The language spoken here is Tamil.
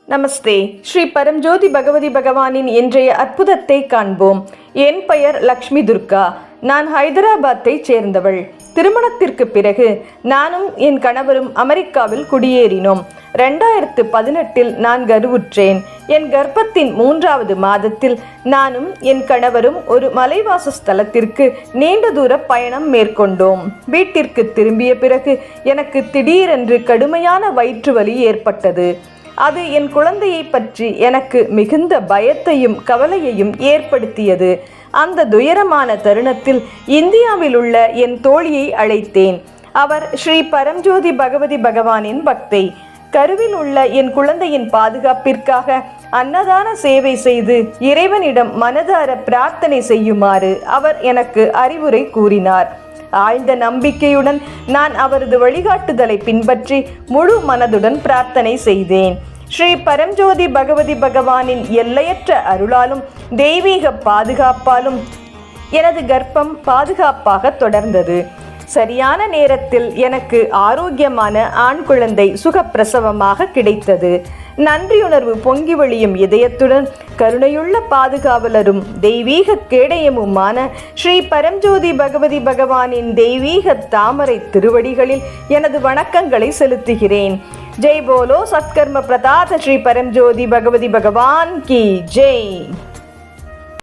நமஸ்தே. ஸ்ரீ பரம்ஜோதி பகவதி பகவானின் இன்றைய அற்புதத்தை காண்போம். என் பெயர் லக்ஷ்மி துர்கா. நான் ஹைதராபாத்தை சேர்ந்தவள். திருமணத்திற்கு பிறகு நானும் என் கணவரும் அமெரிக்காவில் குடியேறினோம். 2018 நான் கருவுற்றேன். என் கர்ப்பத்தின் 3வது மாதத்தில் நானும் என் கணவரும் ஒரு மலைவாசஸ்தலத்திற்கு நீண்ட தூர பயணம் மேற்கொண்டோம். வீட்டிற்கு திரும்பிய பிறகு எனக்கு திடீரென்று கடுமையான வயிற்று வலி ஏற்பட்டது. அது என் குழந்தையை பற்றி எனக்கு மிகுந்த பயத்தையும் கவலையையும் ஏற்படுத்தியது. அந்த துயரமான தருணத்தில் இந்தியாவில் உள்ள என் தோழியை அழைத்தேன். அவர் ஸ்ரீ பரம்ஜோதி பகவதி பகவானின் பக்தை. கருவில் உள்ள என் குழந்தையின் பாதுகாப்பிற்காக அன்னதான சேவை செய்து இறைவனிடம் மனதார பிரார்த்தனை செய்யுமாறு அவர் எனக்கு அறிவுரை கூறினார். ஆழ்ந்த நம்பிக்கையுடன் நான் அவரது வழிகாட்டுதலை பின்பற்றி முழு மனதுடன் பிரார்த்தனை செய்தேன். ஸ்ரீ பரம்ஜோதி பகவதி பகவானின் எல்லையற்ற அருளாலும் தெய்வீக பாதுகாப்பாலும் எனது கர்ப்பம் பாதுகாப்பாக தொடர்ந்தது. சரியான நேரத்தில் எனக்கு ஆரோக்கியமான ஆண் குழந்தை சுகப்பிரசவமாக கிடைத்தது. நன்றியுணர்வு பொங்கி வழியும் இதயத்துடன் கருணையுள்ள பாதுகாவலரும் தெய்வீக கேடயமுமான ஸ்ரீ பரம்ஜோதி பகவதி பகவானின் தெய்வீக தாமரை திருவடிகளில் எனது வணக்கங்களை செலுத்துகிறேன். ஜெய் போலோ சத்கர்ம பிரதாத ஸ்ரீ பரம்ஜோதி பகவதி பகவான் கி ஜெய்.